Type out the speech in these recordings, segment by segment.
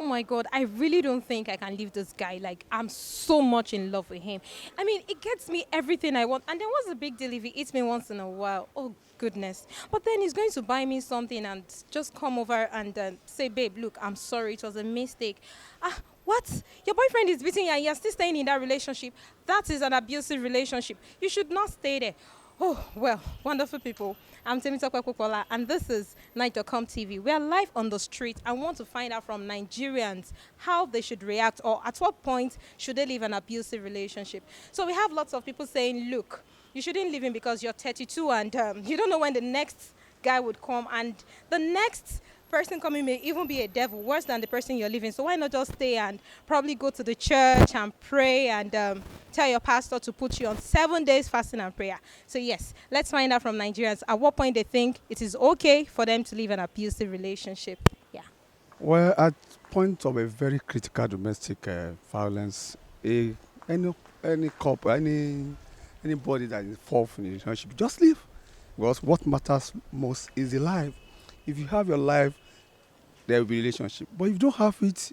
Oh my God, I really don't think I can leave this guy. Like, I'm so much in love with him. I mean, it gets me everything I want. And then what's the big deal if he eats me once in a while? Oh, goodness. But then he's going to buy me something and just come over and say, babe, look, I'm sorry. It was a mistake. Ah, what? Your boyfriend is beating you and you're still staying in that relationship. That is an abusive relationship. You should not stay there. Oh, well, wonderful people. I'm Temitope Kukola, and this is Night.com TV. We are live on the street. I want to find out from Nigerians how they should react or at what point should they leave an abusive relationship. So we have lots of people saying, look, you shouldn't leave him because you're 32 and you don't know when the next guy would come, and the next person coming may even be a devil, worse than the person you're living. So why not just stay and probably go to the church and pray and tell your pastor to put you on 7 days fasting and prayer. So yes, let's find out from Nigerians at what point they think it is okay for them to leave an abusive relationship. Yeah. Well, at point of a very critical domestic violence, a, any couple, anybody that is involved in a relationship, just leave. Because what matters most is the life. If you have your life, there will be relationship. But if you don't have it,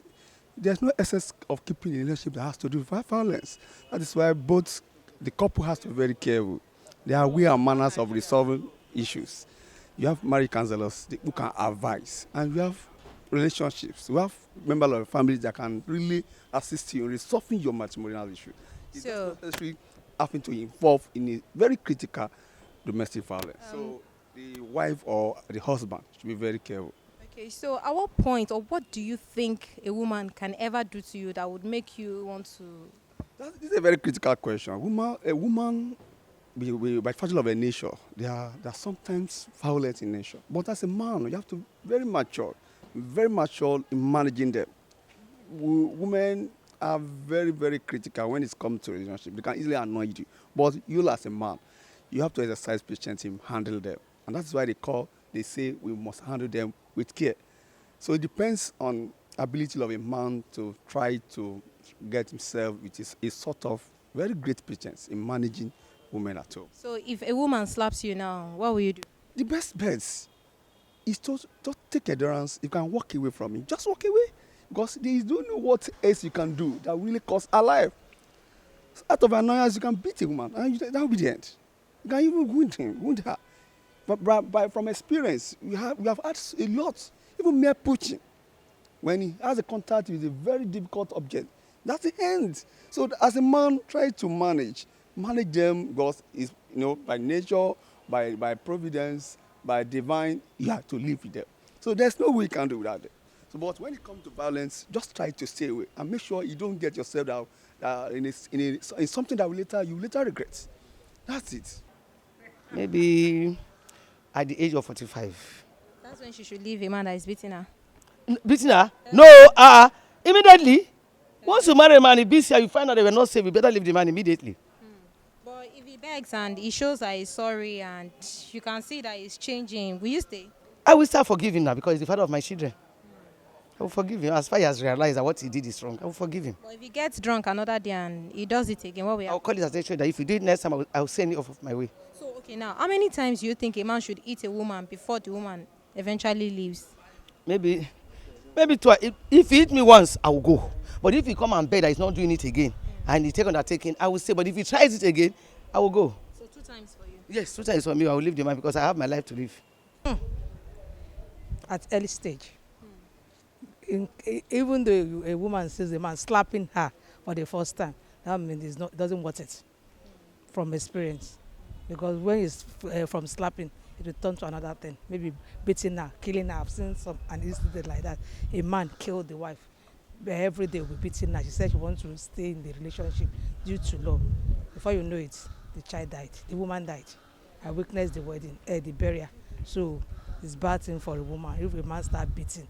there's no essence of keeping a relationship that has to do with violence. That is why both the couple has to be very careful. There are ways and manners of resolving issues. You have marriage counselors who can advise, and you have relationships. You have members of the family that can really assist you in resolving your matrimonial issue. It's So not necessarily having to involve in a very critical domestic violence. So the wife or the husband should be very careful. okay, so at what point or what do you think a woman can ever do to you that would make you want to? This is a very critical question. A woman, by virtue of a nature, they are sometimes violent in nature. But as a man, you have to be very mature in managing them. Women are very, very critical when it comes to relationship. They can easily annoy you. But you as a man, you have to exercise patience in handle them. And that's why they say we must handle them with care. So it depends on ability of a man to try to get himself with a sort of very great patience in managing women at home. So if a woman slaps you now, what will you do? The best bet is to just take endurance. You can walk away from it. Just walk away. Because there is don't know what else you can do that really costs her life. So out of annoyance, you can beat a woman, and that will be the end. You can even wound her. But from experience, we have had a lot. Even mere pushing, when he has a contact with a very difficult object, that's the end. So as a man, try to manage them because it's, by nature, by providence, by divine, you have to live with them. So there's no way you can do without them. So, but when it comes to violence, just try to stay away and make sure you don't get yourself out in something that you later regret. That's it. Maybe at the age of 45. That's when she should leave a man that is beating her. Beating her? No, immediately. Once you marry a man, he beats you, you find out they were not safe, you better leave the man immediately. But if he begs and he shows that he's sorry and you can see that he's changing, will you stay? I will start forgiving now because he's the father of my children. I will forgive him. As far as he has realized that what he did is wrong, I will forgive him. But if he gets drunk another day and he does it again, what will I will happen? call his attention that if he do it next time, I will send it off of my way. So, okay, now, how many times do you think a man should eat a woman before the woman eventually leaves? Maybe twice. If he hit me once, I will go. But if he come and beg that he's not doing it again, and he take undertaking, I will stay. But if he tries it again, I will go. So 2 times for you? Yes, 2 times for me. I will leave the man because I have my life to live. At early stage. Even though a woman sees a man slapping her for the first time, that means it doesn't want it from experience. Because when it's from slapping, it will turn to another thing. Maybe beating her, killing her. I've seen an incident like that. A man killed the wife. Every day we're beating her. She said she wants to stay in the relationship due to love. Before you know it, the child died. The woman died. I witnessed the wedding, the burial. So it's bad thing for a woman. If a man start beating,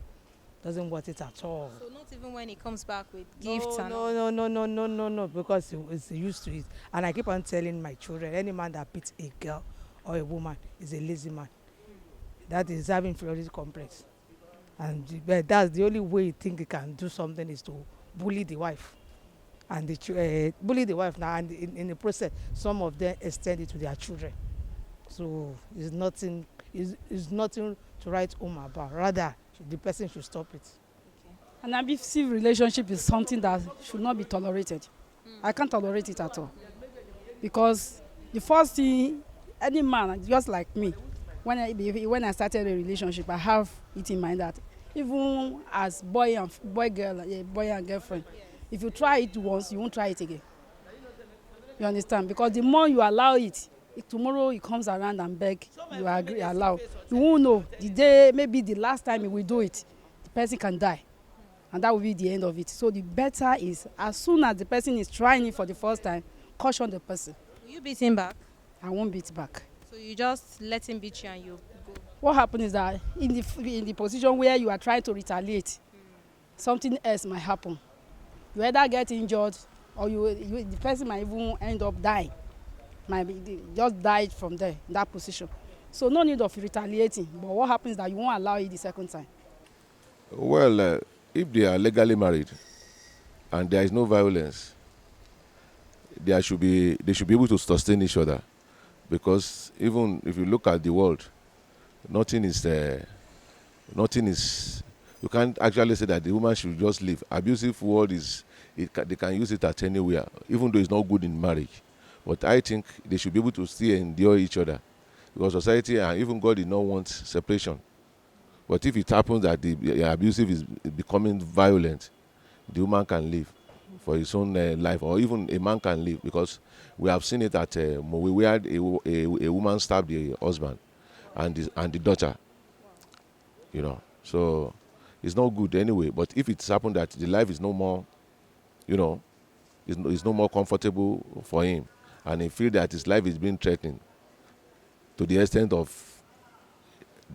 doesn't want it at all. So not even when he comes back with gifts and all? No, because he's used to it. And I keep on telling my children, any man that beats a girl or a woman is a lazy man. That is having inferiority complex. And that's the only way you think he can do something is to bully the wife. And bully the wife now, and in the process, some of them extend it to their children. So it's nothing to write home about. Rather, the person should stop it. An abusive relationship is something that should not be tolerated. I can't tolerate it at all. Because the first thing, any man, just like me, when I started a relationship, I have it in mind that even as boy and girlfriend, if you try it once, you won't try it again. You understand? Because the more you allow it, if tomorrow it comes around and beg, you agree, allow. You won't know the day, maybe the last time you will do it, the person can die, and that will be the end of it. So the better is, as soon as the person is trying it for the first time, caution the person. Will you beat him back? I won't beat back. So you just let him beat you and you go. What happens is that in the position where you are trying to retaliate, something else might happen. You either get injured, or the person might even end up dying. Just died from there in that position. So no need of retaliating. But what happens is that you won't allow it the second time. Well, if they are legally married and there is no violence, they should be able to sustain each other, because even if you look at the world, nothing is you can't actually say that the woman should just leave. Abusive word they can use it at anywhere, even though it's not good in marriage. But I think they should be able to still endure each other, because society and even God did not want separation. But if it happens that the abusive is becoming violent, the woman can leave for his own life, or even a man can leave, because we have seen it at Mowe. We had a woman stabbed the husband and the daughter. So it's not good anyway. But if it's happened that the life is no more, is no more comfortable for him, and he feel that his life is being threatened to the extent of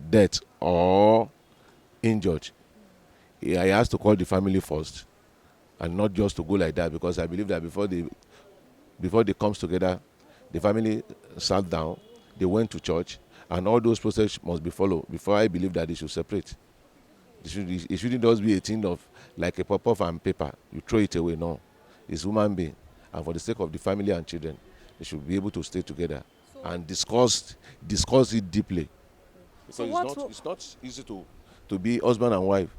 death or injured, he has to call the family first, and not just to go like that. Because I believe that before they comes together, the family sat down, they went to church, and all those processes must be followed before I believe that they should separate. It shouldn't just be a thing of like a pop-off and paper. You throw it away. No, it's human being, and for the sake of the family and children, they should be able to stay together and discuss it deeply. So Because it's not easy to be husband and wife.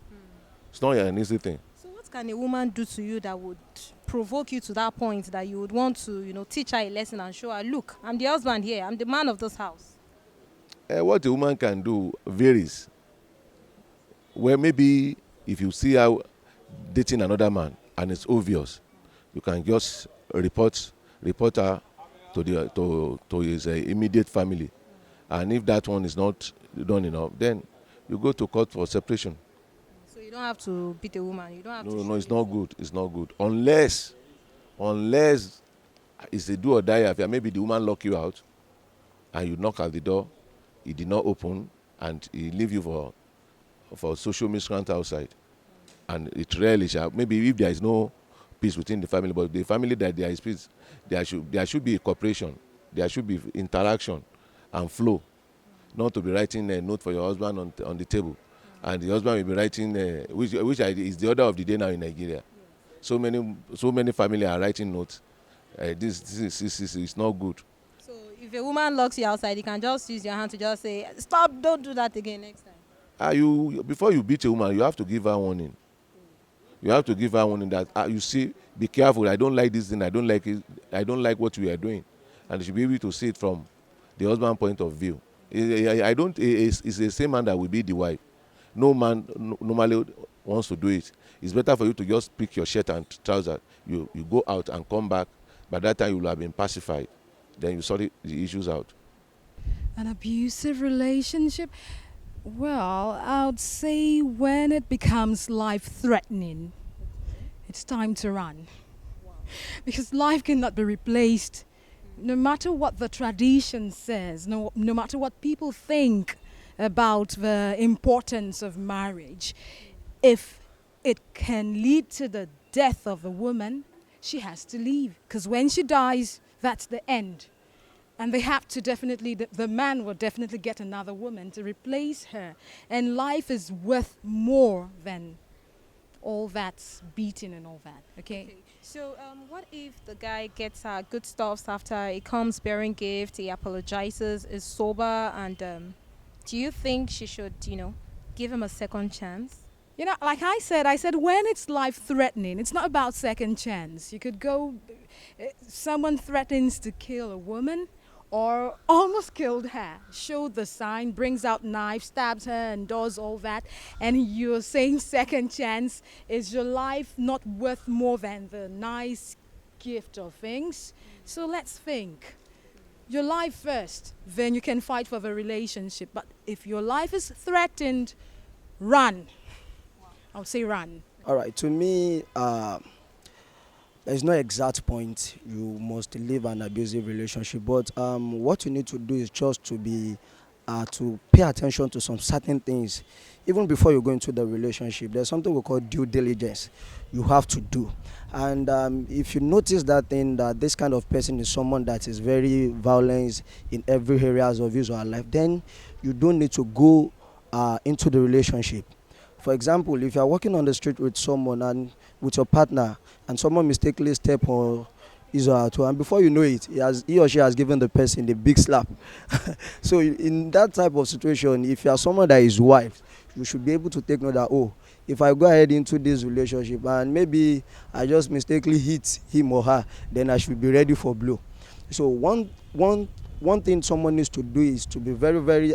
It's not an easy thing. So what can a woman do to you that would provoke you to that point that you would want to, teach her a lesson and show her, look, I'm the husband here, I'm the man of this house? What a woman can do varies. Well, maybe if you see her dating another man and it's obvious, you can just report her to his immediate family, and if that one is not done enough, then you go to court for separation. So you don't have to beat a woman. You don't have to. No, it's not good. It's not good unless it's a do or die affair. Maybe the woman lock you out, and you knock at the door, he did not open, and he leave you for social miscreant outside, and it rarely shall. Maybe if there is no peace within the family, but the family that there is peace, there should be cooperation, there should be interaction and flow, not to be writing a note for your husband on the table, and the husband will be writing which is the order of the day now in Nigeria. So many family are writing notes. This is not good. So if a woman locks you outside, you can just use your hand to just say, stop, don't do that again next time. Before you beat a woman, you have to give her warning. You have to give her warning that you see, be careful. I don't like this thing. I don't like it. I don't like what we are doing, and you should be able to see it from the husband's point of view. It's the same man that will be the wife. No man normally wants to do it. It's better for you to just pick your shirt and trousers. You go out and come back. By that time, you will have been pacified. Then you sort the issues out. An abusive relationship? Well, I would say when it becomes life-threatening, it's time to run. Because life cannot be replaced. No matter what the tradition says, no matter what people think about the importance of marriage, if it can lead to the death of a woman, she has to leave. Because when she dies, that's the end. And they have to the man will definitely get another woman to replace her. And life is worth more than all that beating and all that, okay? So what if the guy gets her good stuffs after he comes bearing gift, he apologizes, is sober, and do you think she should, give him a second chance? You know, like I said, when it's life threatening, it's not about second chance. You could go, someone threatens to kill a woman or almost killed her, showed the sign, brings out knife, stabs her, and does all that. And you're saying second chance. Is your life not worth more than the nice gift of things? So let's think. Your life first, then you can fight for the relationship. But if your life is threatened, run. I'll say run. All right, to me, there's no exact point you must leave an abusive relationship, but what you need to do is just to pay attention to some certain things even before you go into the relationship. There's something we call due diligence you have to do, and if you notice that thing, that this kind of person is someone that is very violent in every areas of his or her life, then you don't need to go into the relationship. For example, if you are walking on the street with someone and with your partner, and someone mistakenly step on his or her toe, and before you know it, he or she has given the person a big slap. So in that type of situation, if you are someone that is wife, you should be able to take note that, oh, if I go ahead into this relationship and maybe I just mistakenly hit him or her, then I should be ready for blow. So one thing someone needs to do is to be very, very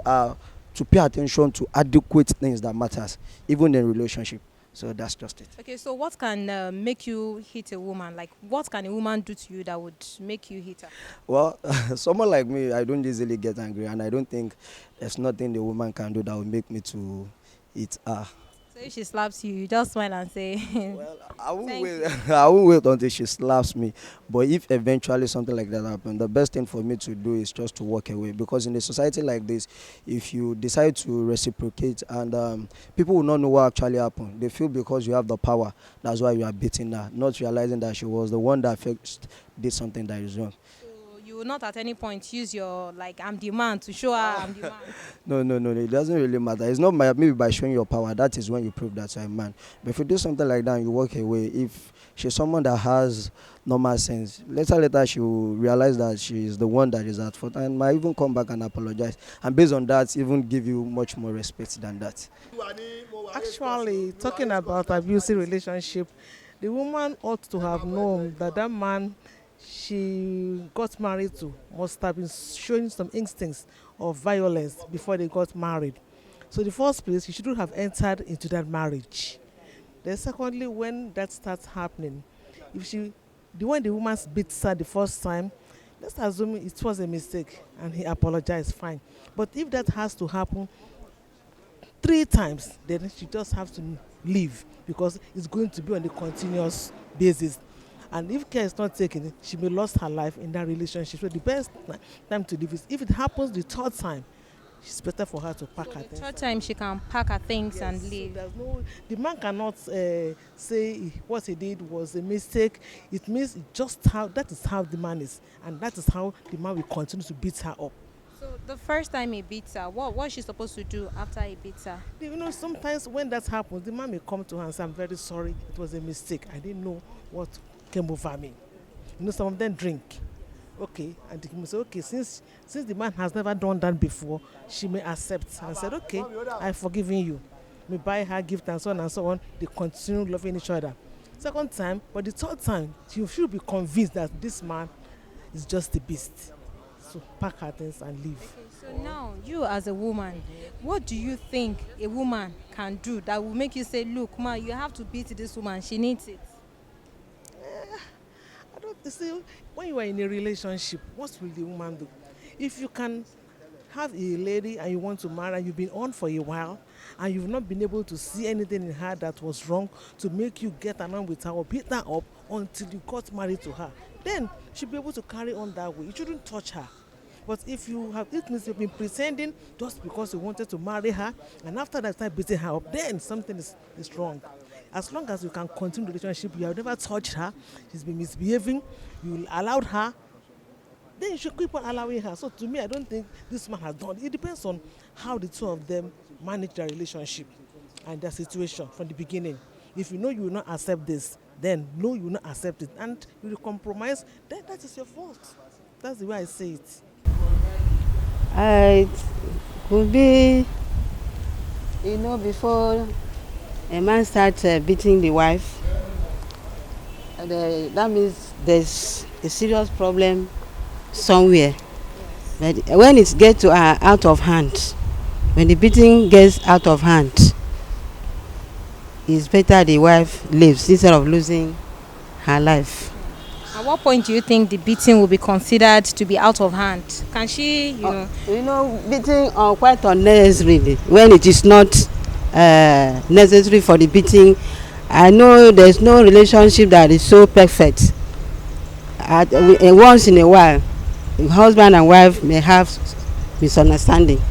to pay attention to adequate things that matters, even in relationship. So that's just it. Okay, so what can make you hit a woman? Like, what can a woman do to you that would make you hit her? Well, someone like me, I don't easily get angry, and I don't think there's nothing the woman can do that will make me to hit her. So if she slaps you, you just smile and say, Well, I won't Thank wait. I won't wait until she slaps me. But if eventually something like that happens, the best thing for me to do is just to walk away. Because in a society like this, if you decide to reciprocate, and people will not know what actually happened, they feel because you have the power, that's why you are beating her, not realizing that she was the one that first did something that is wrong. so you will not at any point use your, like, I'm the man to show her I'm the man. No. It doesn't really matter. It's not maybe by showing your power. That is when you prove that you're a man. But if you do something like that and you walk away, if she's someone that has normal sense, later she will realize that she is the one that is at fault and might even come back and apologize. And based on that, even give you much more respect than that. Actually, talking about abusive relationship, the woman ought to have known that that man she got married to must have been showing some instincts of violence before they got married. So in the first place, she shouldn't have entered into that marriage. Then secondly, when that starts happening, when the woman beats her the first time, let's assume it was a mistake and he apologized, fine. But if that has to happen 3 times, then she just has to leave because it's going to be on a continuous basis. And if care is not taken, she may lose her life in that relationship. So the best time to leave is if it happens the third time, it's better for her to pack her The things. third time she can pack her things and So leave. the man cannot say what he did was a mistake. It means that is how the man is, and that is how the man will continue to beat her up. So the first time he beats her, what is she supposed to do after he beats her? You know, sometimes when that happens, the man may come to her and say, I'm very sorry, it was a mistake. I didn't know what came over me. You know, some of them drink. Okay, and they may say, okay, since the man has never done that before, she may accept and said, okay, I've forgiven you. May buy her gift and so on and so on. They continue loving each other. Second time, but the third time, she should be convinced that this man is just a beast. So pack her things and leave. So now, you as a woman, what do you think a woman can do that will make you say, look, ma, you have to beat this woman, she needs it? I don't see when you are in a relationship, what will the woman do? If you can have a lady and you want to marry and you've been on for a while and you've not been able to see anything in her that was wrong to make you get along with her or beat her up until you got married to her, then she'll be able to carry on that way. You shouldn't touch her. But if it means you've been pretending just because you wanted to marry her, and after that start beating her up, then something is wrong. As long as you can continue the relationship, you have never touched her, she's been misbehaving, you allowed her, then you should keep on allowing her. So to me, I don't think this man has done. It depends on how the two of them manage their relationship and their situation from the beginning. If you know you will not accept this, then no, you will not accept it, and you will compromise, then that is your fault. That's the way I say it. It could be, before a man starts beating the wife, that means there's a serious problem somewhere. But when it gets to out of hand, when the beating gets out of hand, it's better the wife lives instead of losing her life. At what point do you think the beating will be considered to be out of hand? Can she, Beating quite unnecessarily when it is not necessary for the beating. I know there's no relationship that is so perfect. Once in a while, husband and wife may have misunderstanding.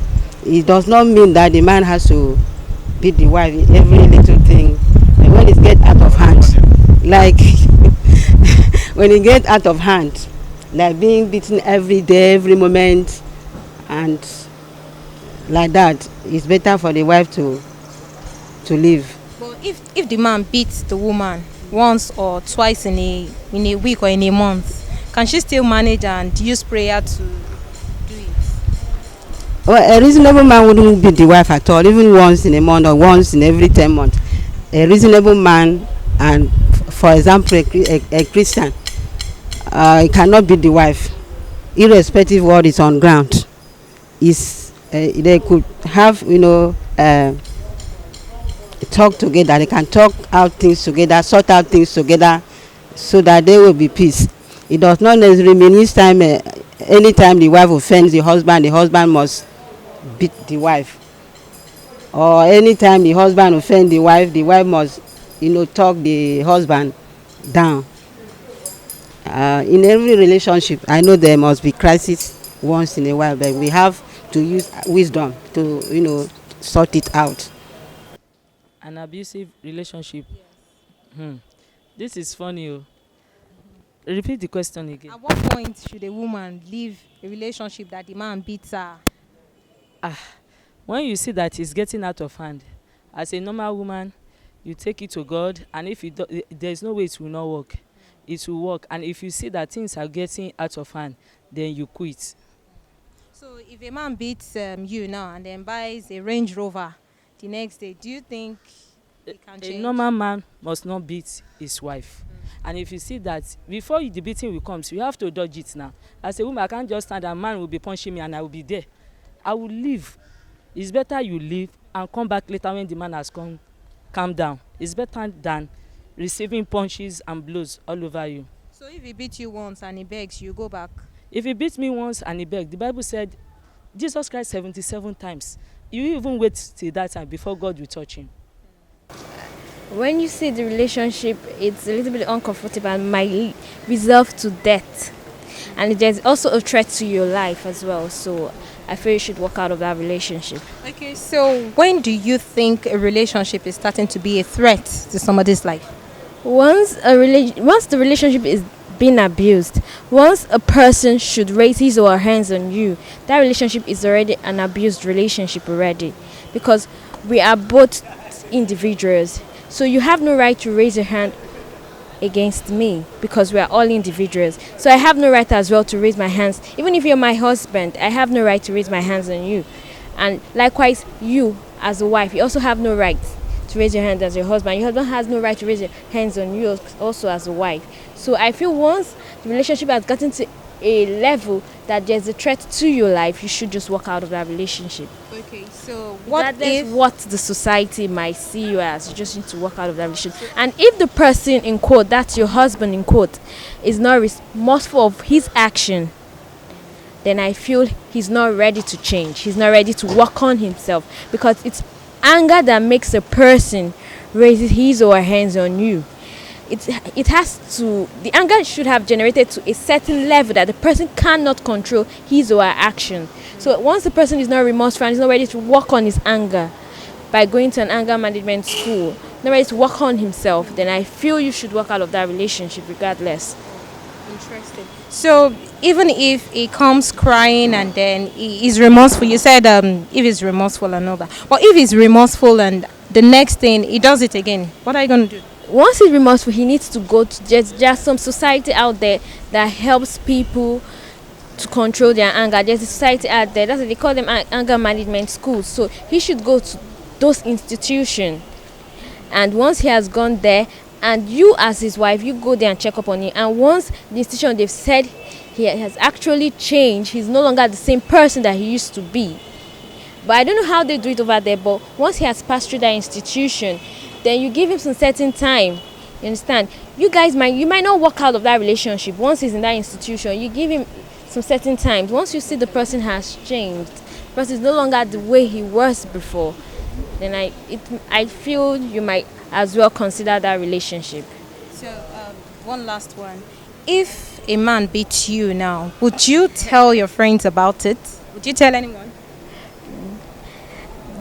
It does not mean that the man has to beat the wife in every little thing. And when it gets out of hand, like when it gets out of hand, like being beaten every day, every moment, and like that, it's better for the wife to leave. But if the man beats the woman once or twice in a week or in a month, can she still manage and use prayer to do it? Well, a reasonable man wouldn't beat the wife at all, even once in a month or once in every 10 months. A reasonable man, and for example, a Christian, he cannot beat the wife, irrespective of what is on ground. They could have, talk together. They can talk out things together, sort out things together, so that there will be peace. It does not necessarily mean anytime the wife offends the husband must beat the wife. Or anytime the husband offends the wife must, talk the husband down. In every relationship, I know there must be crisis once in a while, but we have to use wisdom to, sort it out. An abusive relationship. This is funny. Repeat the question again. At what point should a woman leave a relationship that the man beats her? When you see that it's getting out of hand, as a normal woman, you take it to God, and if there's no way it will not work, it will work. And if you see that things are getting out of hand, then you quit. So if a man beats you now and then buys a Range Rover the next day, do you think it can change? A normal man must not beat his wife. And if you see that before the beating will come, so you have to dodge it now. As a woman, I can't just stand and man will be punching me and I will be there. I will leave. It's better you leave and come back later when the man has calm down. It's better than receiving punches and blows all over you. So if he beats you once and he begs, you go back? If he beats me once and he begs, the Bible said Jesus Christ 77 times. You even wait till that time before God will touch him. When you see the relationship, it's a little bit uncomfortable and might result to death. And there's also a threat to your life as well. So I feel you should walk out of that relationship. Okay, so when do you think a relationship is starting to be a threat to somebody's life? Once the relationship is being abused, once a person should raise his or her hands on you, that relationship is already an abused relationship already. Because we are both individuals. So you have no right to raise your hand against me because we are all individuals. So I have no right as well to raise my hands. Even if you're my husband, I have no right to raise my hands on you. And likewise, you as a wife, you also have no right to raise your hand as your husband. Your husband has no right to raise your hands on you also as a wife. So I feel once the relationship has gotten to a level that there's a threat to your life, you should just walk out of that relationship. Okay, so what the society might see you as, you just need to walk out of that relationship. And if the person in quote, that's your husband in quote, is not remorseful of his action, then I feel he's not ready to change. He's not ready to work on himself, because it's anger that makes a person raise his or her hands on you. The anger should have generated to a certain level that the person cannot control his or her action. So once the person is not remorseful and is not ready to work on his anger by going to an anger management school, not ready to work on himself, then I feel you should walk out of that relationship regardless. Interesting. So even if he comes crying and then he is remorseful, you said if he's remorseful and all that. But if he's remorseful and the next thing he does it again, what are you going to do? Once he's remorseful, he needs to go to just some society out there that helps people to control their anger. There's a society out there, that's what they call them, anger management schools. So he should go to those institutions And once he has gone there, and you as his wife, you go there and check up on him, and once the institution they've said he has actually changed, he's no longer the same person that he used to be. But I don't know how they do it over there, but once he has passed through that institution, then you give him some certain time. You understand? You might not walk out of that relationship. Once he's in that institution, you give him some certain times. Once you see the person has changed, the person is no longer the way he was before, then I feel you might as well consider that relationship. So, one last one. If a man beats you now, would you tell your friends about it? Would you tell anyone?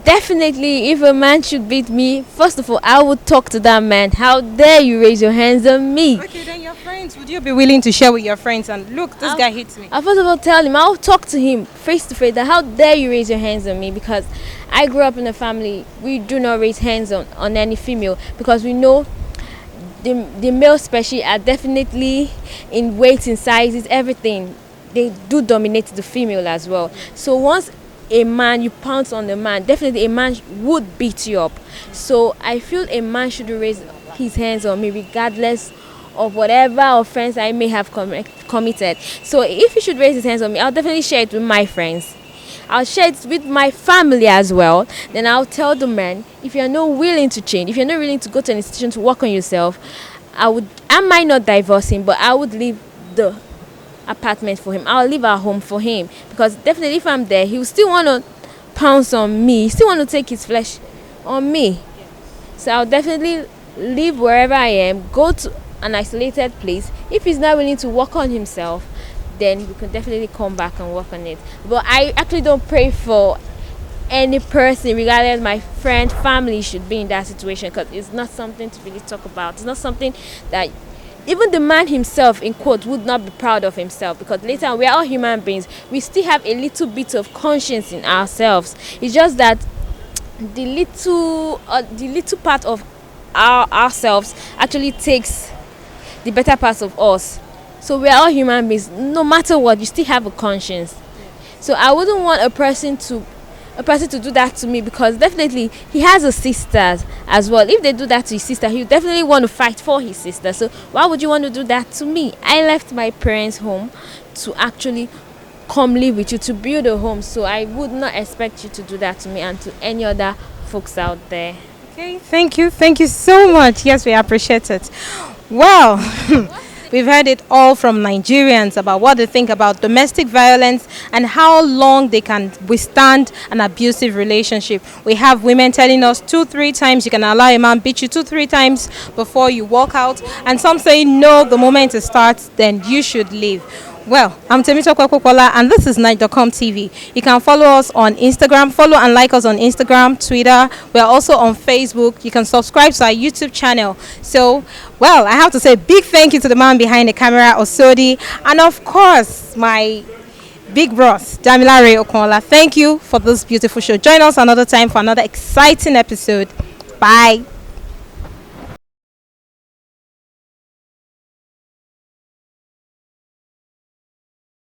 Definitely, if a man should beat me, first of all, I would talk to that man. How dare you raise your hands on me? Okay, then your friends, would you be willing to share with your friends and look, this guy hits me? I'll first of all tell him, I'll talk to him face to face, that how dare you raise your hands on me, because I grew up in a family, we do not raise hands on any female, because we know the male especially are definitely in weight, in sizes, everything. They do dominate the female as well. So once a man, you pounce on the man, definitely a man would beat you up. So I feel a man should raise his hands on me regardless of whatever offense I may have committed. So if he should raise his hands on me, I'll definitely share it with my friends. I'll share it with my family as well. Then I'll tell the man, if you're not willing to change, if you're not willing to go to an institution to work on yourself, I might not divorce him, but I would leave the apartment for him. I'll leave our home for him, because definitely if I'm there, he will still want to pounce on me. He still want to take his flesh on me. So I'll definitely leave wherever I am, go to an isolated place. If he's not willing to work on himself, then we can definitely come back and work on it. But I actually don't pray for any person, regardless my friend, family, should be in that situation, because it's not something to really talk about. It's not something that even the man himself, in quote, would not be proud of himself, because later on, we are all human beings. We still have a little bit of conscience in ourselves. It's just that the little part of ourselves actually takes the better parts of us. So we are all human beings. No matter what, you still have a conscience. So I wouldn't want a person to do that to me, because definitely he has a sister as well. If they do that to his sister, he would definitely want to fight for his sister. So why would you want to do that to me? I left my parents' home to actually come live with you, to build a home. So I would not expect you to do that to me and to any other folks out there. Okay, thank you so much. Yes, we appreciate it. Well, we've heard it all from Nigerians about what they think about domestic violence and how long they can withstand an abusive relationship. We have women telling us 2-3 times you can allow a man beat you 2-3 times before you walk out, and some say no, the moment it starts, then you should leave. Well, I'm Temito Kwakokola, and this is Night.com TV. You can follow us on Instagram, follow and like us on Instagram, Twitter. We're also on Facebook. You can subscribe to our YouTube channel. So, well, I have to say a big thank you to the man behind the camera, Osodi, and of course, my big bros, Damilare Okola. Thank you for this beautiful show. Join us another time for another exciting episode. Bye.